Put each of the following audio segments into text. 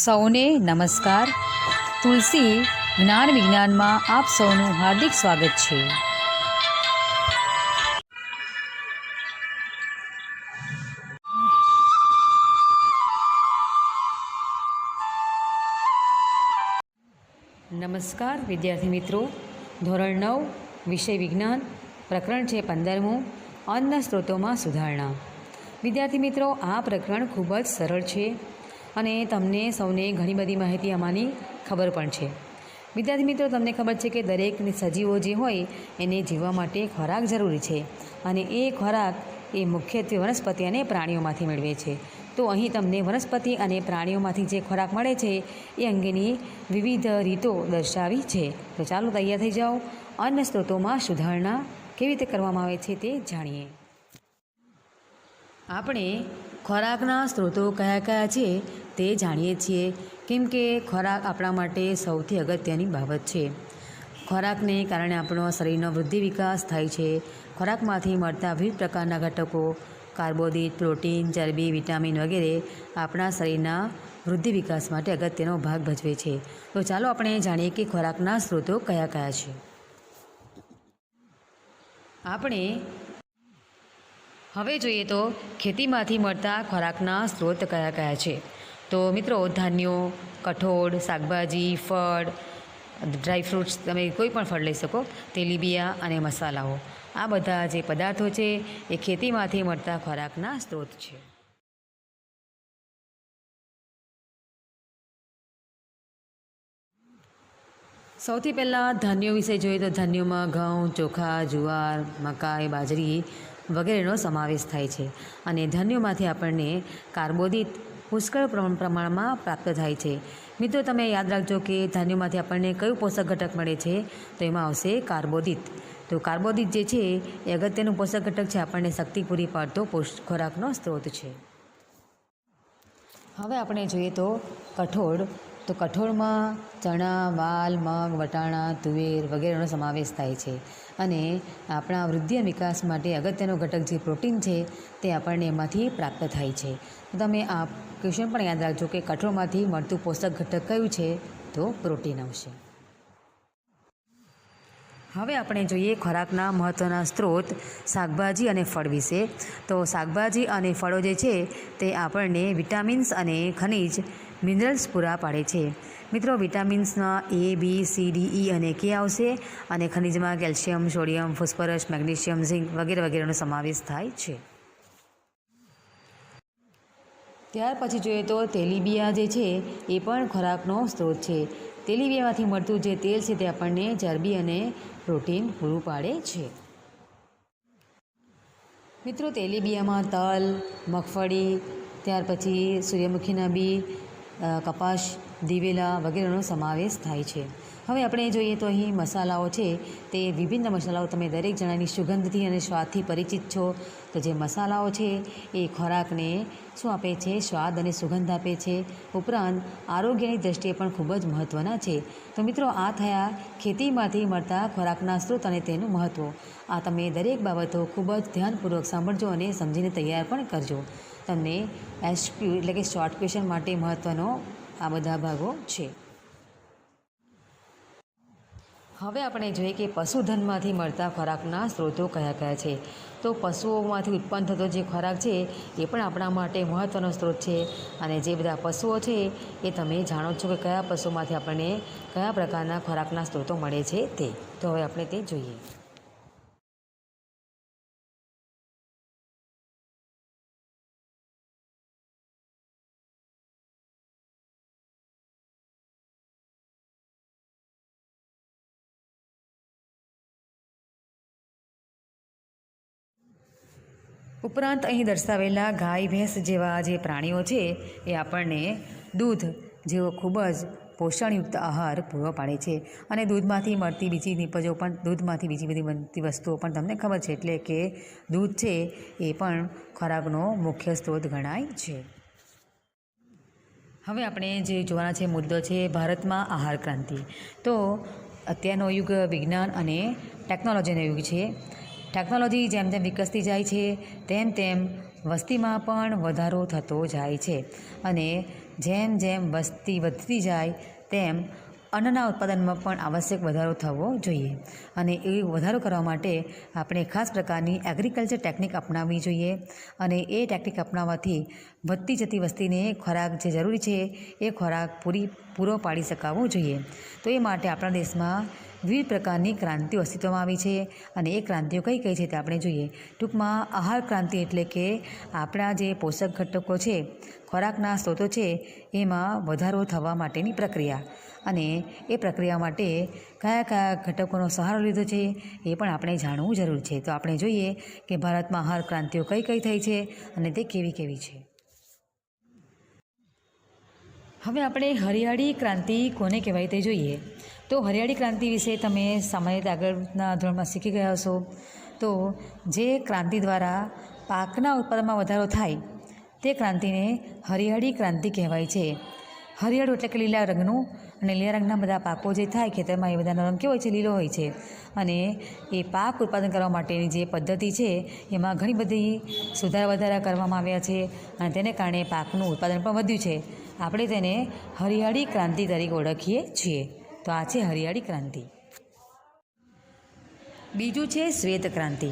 સૌને નમસ્કાર. તુલસી જ્ઞાન વિજ્ઞાનમાં આપ સૌનું હાર્દિક સ્વાગત છે. નમસ્કાર વિદ્યાર્થી મિત્રો. ધોરણ 9 વિષય વિજ્ઞાન, પ્રકરણ છે 15મું, અન્ન સ્ત્રોતોમાં સુધારણા. વિદ્યાર્થી મિત્રો, આ પ્રકરણ ખૂબ જ સરળ છે અને તમને સૌને ઘણી બધી માહિતી આમાંની ખબર પણ છે. વિદ્યાર્થી મિત્રો, તમને ખબર છે કે દરેક સજીવો જે હોય એને જીવવા માટે ખોરાક જરૂરી છે અને એ ખોરાક એ મુખ્યત્વે વનસ્પતિ અને પ્રાણીઓમાંથી મેળવે છે. તો અહીં તમને વનસ્પતિ અને પ્રાણીઓમાંથી જે ખોરાક મળે છે એ અંગેની વિવિધ રીતો દર્શાવી છે. તો ચાલો તૈયાર થઈ જાઓ. અન્ન સ્ત્રોતોમાં સુધારણા કેવી રીતે કરવામાં આવે છે તે જાણીએ. આપણે ખોરાકના સ્ત્રોતો કયા કયા છે તે જાણીએ છીએ, કેમ કે ખોરાક આપણા માટે સૌથી અગત્યની બાબત છે. ખોરાકને કારણે આપણો શરીરનો વૃદ્ધિ વિકાસ થાય છે. ખોરાકમાંથી મળતા વિવિધ પ્રકારના ઘટકો, કાર્બોદિત, પ્રોટીન, ચરબી, વિટામિન વગેરે આપણા શરીરના વૃદ્ધિ વિકાસ માટે અગત્યનો ભાગ ભજવે છે. તો ચાલો આપણે જાણીએ કે ખોરાકના સ્ત્રોતો કયા કયા છે. આપણે હવે જોઈએ તો ખેતીમાંથી મળતા ખોરાકના સ્ત્રોત કયા કયા છે. તો મિત્રો, ધાન્યો, કઠોળ, શાકભાજી, ફળ, ડ્રાયફ્રૂટ્સ, તમે કોઈ પણ ફળ લઈ શકો, તેલીબિયા અને મસાલાઓ, આ બધા જે પદાર્થો છે એ ખેતીમાંથી મળતા ખોરાકના સ્ત્રોત છે. સૌથી પહેલાં ધાન્યો વિશે જોઈએ તો ધાન્યોમાં ઘઉં, ચોખા, જુવાર, મકાઈ, બાજરી વગેરેનો સમાવેશ થાય છે અને ધાન્યોમાંથી આપણને કાર્બોદિત પુષ્કળ પ્રમાણમાં પ્રાપ્ત થાય છે. મિત્રો, તમે યાદ રાખજો કે ધાન્યોમાંથી આપણને કયું પોષક ઘટક મળે છે, તો એમાં આવશે કાર્બોદિત. તો કાર્બોદિત જે છે એ અગત્યનું પોષક ઘટક છે, આપણને શક્તિ પૂરી પાડતો ખોરાકનો સ્ત્રોત છે. હવે આપણે જોઈએ તો કઠોળ. તો કઠોળમાં ચણા, વાલ, મગ, વટાણા, તુવેર વગેરેનો સમાવેશ થાય છે અને આપણા વૃદ્ધિ અને વિકાસ માટે અગત્યનો ઘટક જે પ્રોટીન છે તે આપણને એમાંથી પ્રાપ્ત થાય છે. તો તમે આ ક્વેશ્ચન પણ યાદ રાખજો કે કઠોળમાંથી મળતું પોષક ઘટક કયું છે, તો પ્રોટીન આવશે. હવે આપણે જોઈએ ખોરાકના મહત્ત્વના સ્ત્રોત શાકભાજી અને ફળ વિશે. તો શાકભાજી અને ફળો જે છે તે આપણને વિટામિન્સ અને ખનિજ મિનરલ્સ પૂરા પાડે છે. મિત્રો, વિટામિન્સમાં A, B, C, D, E અને K આવશે અને ખનિજમાં calcium, sodium, phosphorus, magnesium, zinc વગેરે વગેરેનો સમાવેશ થાય છે. ત્યાર પછી જોઈએ તો તેલીબિયા જે છે એ પણ ખોરાકનો સ્ત્રોત છે. તેલીબિયામાંથી મળતું જે તેલ છે તે આપણને ચરબી અને પ્રોટીન પૂરું પાડે છે. મિત્રો, તેલીબિયામાં તલ, મગફળી, ત્યાર પછી સૂર્યમુખીના બી, કપાસ, દિવેલા વગેરેનો સમાવેશ થાય છે. હવે આપણે જોઈએ તો અહીં મસાલાઓ છે તે વિભિન્ન મસાલાઓ, તમે દરેક જણાની સુગંધથી અને સ્વાદથી પરિચિત છો. તો જે મસાલાઓ છે એ ખોરાકને શું આપે છે, સ્વાદ અને સુગંધ આપે છે. ઉપરાંત આરોગ્યની દૃષ્ટિએ પણ ખૂબ જ મહત્ત્વના છે. તો મિત્રો, આ થયા ખેતીમાંથી મળતા ખોરાકના સ્ત્રોત અને તેનું મહત્ત્વ. આ તમે દરેક બાબતો ખૂબ જ ધ્યાનપૂર્વક સાંભળજો અને સમજીને તૈયાર પણ કરજો. તમને એસક્યુ એટલે કે શોર્ટ ક્વેશ્ચન માટે મહત્ત્વનો આ બધા ભાગો છે. હવે આપણે જોઈએ કે પશુધનમાંથી મળતા ખોરાકના સ્ત્રોતો કયા કયા છે. તો પશુઓમાંથી ઉત્પન્ન થતો જે ખોરાક છે એ પણ આપણા માટે મહત્ત્વનો સ્ત્રોત છે અને જે બધા પશુઓ છે એ તમે જાણો છો કે કયા પશુમાંથી આપણને કયા પ્રકારના ખોરાકના સ્ત્રોતો મળે છે તે. તો હવે આપણે તે જોઈએ. ઉપરાંત અહીં દર્શાવેલા ગાય, ભેંસ જેવા જે પ્રાણીઓ છે એ આપણને દૂધ જેવો ખૂબ જ પોષણયુક્ત આહાર પૂરો પાડે છે અને દૂધમાંથી મળતી બીજી નિપજો પણ, દૂધમાંથી બીજી બધી બનતી વસ્તુઓ પણ તમને ખબર છે. એટલે કે દૂધ છે એ પણ ખોરાકનો મુખ્ય સ્ત્રોત ગણાય છે. હવે આપણે જે જોવાના છે મુદ્દો છે ભારતમાં આહાર ક્રાંતિ. તો અત્યારનો યુગ વિજ્ઞાન અને ટેકનોલોજીનો યુગ છે. ટેકનોલોજી જેમ જેમ વિકસતી જાય છે તેમ તેમ વસ્તીમાં પણ વધારો થતો જાય છે અને જેમ જેમ વસ્તી વધતી જાય તેમ અન્નના ઉત્પાદનમાં પણ આવશ્યક વધારો થવો જોઈએ અને એ વધારો કરવા માટે આપણે ખાસ પ્રકારની એગ્રીકલ્ચર ટેકનિક અપનાવવી જોઈએ અને એ ટેકનિક અપનાવવાથી વધતી જતી વસ્તીને ખોરાક જે જરૂરી છે એ ખોરાક પૂરો પાડી શકાવવો જોઈએ. તો એ માટે આપણા દેશમાં વિવિધ પ્રકારની ક્રાંતિઓ અસ્તિત્વમાં આવી છે અને એ ક્રાંતિઓ કઈ કઈ છે તે આપણે જોઈએ. ટૂંકમાં આહાર ક્રાંતિ એટલે કે આપણા જે પોષક ઘટકો છે, ખોરાકના સ્ત્રોતો છે, એમાં વધારો થવા માટેની પ્રક્રિયા અને એ પ્રક્રિયા માટે કયા કયા ઘટકોનો સહારો લીધો છે એ પણ આપણે જાણવું જરૂર છે. તો આપણે જોઈએ કે ભારતમાં આહાર ક્રાંતિઓ કઈ કઈ થઈ છે અને તે કેવી કેવી છે. હવે આપણે હરિયાળી ક્રાંતિ કોને કહેવાય તે જોઈએ. તો હરિયાળી ક્રાંતિ વિશે તમે સામાન્ય રીતે આગળના ધોરણમાં શીખી ગયા હશો. તો જે ક્રાંતિ દ્વારા પાકના ઉત્પાદનમાં વધારો થાય તે ક્રાંતિને હરિયાળી ક્રાંતિ કહેવાય છે. હરિયાળું એટલે કે લીલા રંગનું, અને લીલા રંગના બધા પાકો જે થાય ખેતરમાં એ બધાનો રંગ કેવો હોય છે? લીલો હોય છે. અને એ પાક ઉત્પાદન કરવા માટેની જે પદ્ધતિ છે એમાં ઘણી બધી સુધારા વધારા કરવામાં આવ્યા છે અને તેને કારણે પાકનું ઉત્પાદન પણ વધ્યું છે. આપણે તેને હરિયાળી ક્રાંતિ તરીકે ઓળખીએ છીએ. તો આ છે હરિયાળી ક્રાંતિ. બીજું છે શ્વેત ક્રાંતિ.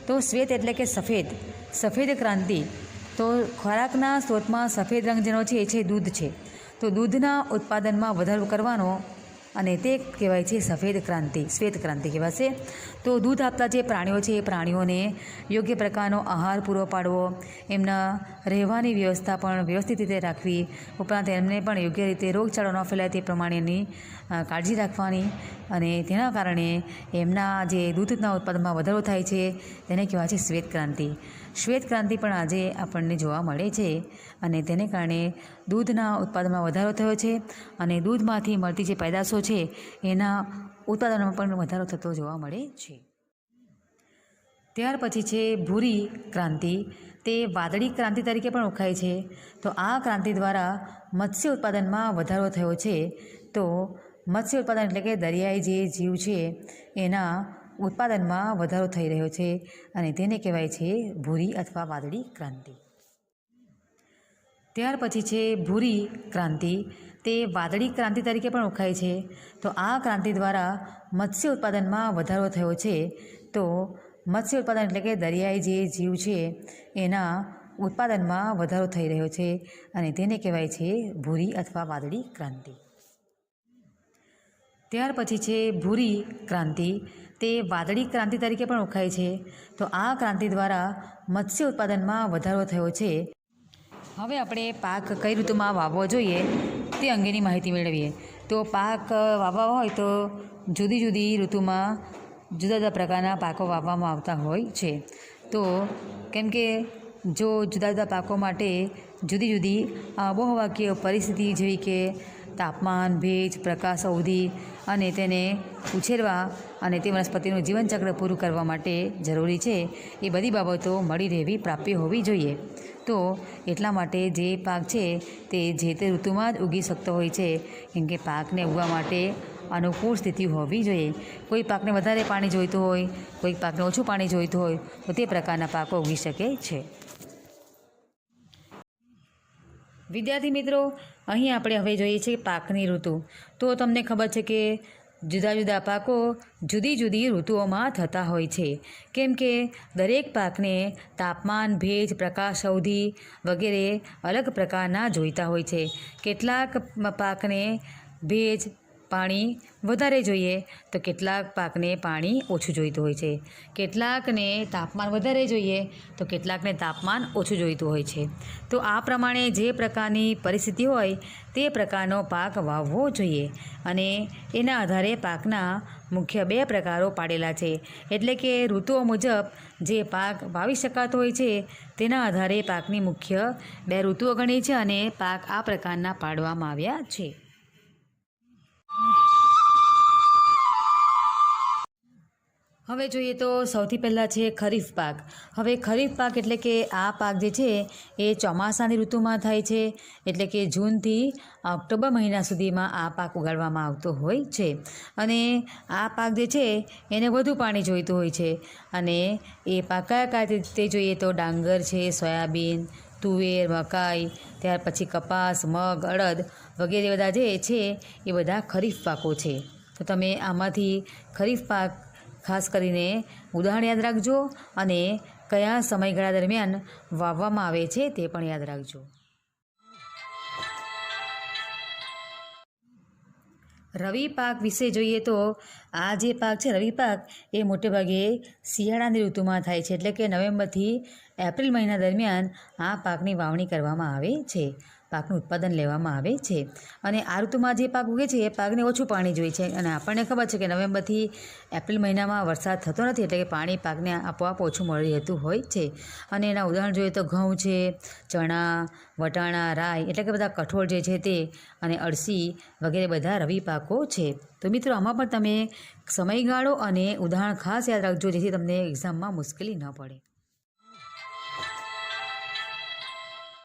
તો શ્વેત એટલે કે સફેદ ક્રાંતિ. તો ખોરાકના સ્ત્રોતમાં સફેદ રંગ જેનો છે એ છે દૂધ છે. તો દૂધના ઉત્પાદનમાં વધારો કરવાનો અને તે કહેવાય છે શ્વેત ક્રાંતિ કહેવાશે. તો દૂધ આપતા જે પ્રાણીઓ છે એ પ્રાણીઓને યોગ્ય પ્રકારનો આહાર પૂરો પાડવો, એમના રહેવાની વ્યવસ્થા પણ વ્યવસ્થિત રીતે રાખવી, ઉપરાંત એમને પણ યોગ્ય રીતે રોગચાળો ન ફેલાય તે પ્રમાણેની કાળજી રાખવાની અને તેના કારણે એમના જે દૂધના ઉત્પાદનમાં વધારો થાય છે તેને કહેવાય છે શ્વેત ક્રાંતિ. શ્વેત ક્રાંતિ પણ આજે આપણને જોવા મળે છે અને તેને કારણે દૂધના ઉત્પાદનમાં વધારો થયો છે અને દૂધમાંથી મળતી જે પેદાશો છે એના ઉત્પાદનમાં પણ વધારો થતો જોવા મળે છે. ત્યાર પછી છે ભૂરી ક્રાંતિ. તે વાદળી ક્રાંતિ તરીકે પણ ઓળખાય છે. તો આ ક્રાંતિ દ્વારા મત્સ્ય ઉત્પાદનમાં વધારો થયો છે. તો મત્સ્ય ઉત્પાદન એટલે કે દરિયાઈ જે જીવ છે એના ઉત્પાદનમાં વધારો થઈ રહ્યો છે અને તેને કહેવાય છે ભૂરી અથવા વાદળી ક્રાંતિ. ત્યાર પછી છે ભૂરી ક્રાંતિ. તે વાદળી ક્રાંતિ તરીકે પણ ઓળખાય છે. તો આ ક્રાંતિ દ્વારા મત્સ્ય ઉત્પાદનમાં વધારો થયો છે. તો મત્સ્ય ઉત્પાદન એટલે કે દરિયાઈ જે જીવ છે એના ઉત્પાદનમાં વધારો થઈ રહ્યો છે અને તેને કહેવાય છે ભૂરી અથવા વાદળી ક્રાંતિ. ત્યાર પછી છે ભૂરી ક્રાંતિ. તે વાદળી ક્રાંતિ તરીકે પણ ઓળખાય છે. તો આ ક્રાંતિ દ્વારા મત્સ્ય ઉત્પાદનમાં વધારો થયો છે. હવે આપણે પાક કઈ ઋતુમાં વાવવો જોઈએ તે અંગેની માહિતી મેળવીએ. તો પાક વાવવા હોય તો જુદી જુદી ઋતુમાં જુદા જુદા પ્રકારના પાકો વાવવામાં આવતા હોય છે. તો કેમ કે જો જુદા જુદા પાકો માટે જુદી જુદી આબોહવાકીય પરિસ્થિતિ જેવી કે તાપમાન, ભેજ, પ્રકાશ અવધિ અને તેને ઉછેરવા અને તે વનસ્પતિનું જીવનચક્ર પૂરું કરવા માટે જરૂરી છે એ બધી બાબતો મળી રહેવી પ્રાપ્ય હોવી જોઈએ. તો એટલા માટે જે પાક છે તે જે તે ઋતુમાં જ ઉગી શકતો હોય છે, કેમ કે પાકને ઉગવા માટે અનુકૂળ સ્થિતિ હોવી જોઈએ. કોઈ પાકને વધારે પાણી જોઈતું હોય, કોઈ પાકને ઓછું પાણી જોઈતું હોય, તો તે પ્રકારના પાકો ઉગી શકે છે. વિદ્યાર્થી મિત્રો, અહીં આપણે હવે જોઈએ છીએ પાકની ઋતુ. તો તમને ખબર છે કે જુદા જુદા પાકો જુદી જુદી ઋતુઓમાં થતા હોય છે, કેમ કે દરેક પાકને તાપમાન, ભેજ, પ્રકાશ અવધિ વગેરે અલગ પ્રકારના જોઈતા હોય છે. કેટલાક પાકને ભેજ, પાણી વધારે જોઈએ તો કેટલાક પાકને પાણી ઓછું જોઈતું હોય છે. કેટલાકને તાપમાન વધારે જોઈએ તો કેટલાકને તાપમાન ઓછું જોઈતું હોય છે. તો આ પ્રમાણે જે પ્રકારની પરિસ્થિતિ હોય તે પ્રકારનો પાક વાવવો જોઈએ અને એના આધારે પાકના મુખ્ય 2 પ્રકારો પાડેલા છે. એટલે કે ઋતુઓ મુજબ જે પાક વાવી શકાતો હોય છે તેના આધારે પાકની મુખ્ય 2 ઋતુઓ ગણી છે અને પાક આ પ્રકારના પાડવામાં આવ્યા છે. હવે જોઈએ તો સૌથી પહેલાં છે ખરીફ પાક. હવે ખરીફ પાક એટલે કે આ પાક જે છે એ ચોમાસાની ઋતુમાં થાય છે. એટલે કે જૂનથી ઓક્ટોબર મહિના સુધીમાં આ પાક ઉગાડવામાં આવતો હોય છે અને આ પાક જે છે એને વધુ પાણી જોઈતું હોય છે. અને એ પાક કયા કયા તે જોઈએ તો ડાંગર છે, સોયાબીન, તુવેર, મકાઈ, ત્યાર પછી કપાસ, મગ, અડદ વગેરે બધા જે છે એ બધા ખરીફ પાકો છે. તો તમે આમાંથી ખરીફ પાક ખાસ કરીને ઉદાહરણ યાદ રાખજો અને કયા સમયગાળા દરમિયાન વાવવામાં આવે છે તે પણ યાદ રાખજો. રવિ પાક વિશે જોઈએ તો આ જે પાક છે રવિ પાક એ મોટે ભાગે શિયાળાની ઋતુમાં થાય છે, એટલે કે નવેમ્બરથી એપ્રિલ મહિના દરમિયાન આ પાકની વાવણી કરવામાં આવે છે, પાકનું ઉત્પાદન લેવામાં આવે છે. અને આ ઋતુમાં જે પાક ઉગે છે એ પાકને ઓછું પાણી જોઈએ છે, અને આપણને ખબર છે કે નવેમ્બરથી એપ્રિલ મહિનામાં વરસાદ થતો નથી, એટલે કે પાણી પાકને આપોઆપ ઓછું મળી રહેતું હોય છે. અને એના ઉદાહરણ જોઈએ તો ઘઉં છે, ચણા, વટાણા, રાઈ એટલે કે બધા કઠોળ જે છે તે, અને અળસી વગેરે બધા રવિ પાકો છે. તો મિત્રો આમાં પણ તમે સમયગાળો અને ઉદાહરણ ખાસ યાદ રાખજો, જેથી તમને એક્ઝામમાં મુશ્કેલી ન પડે.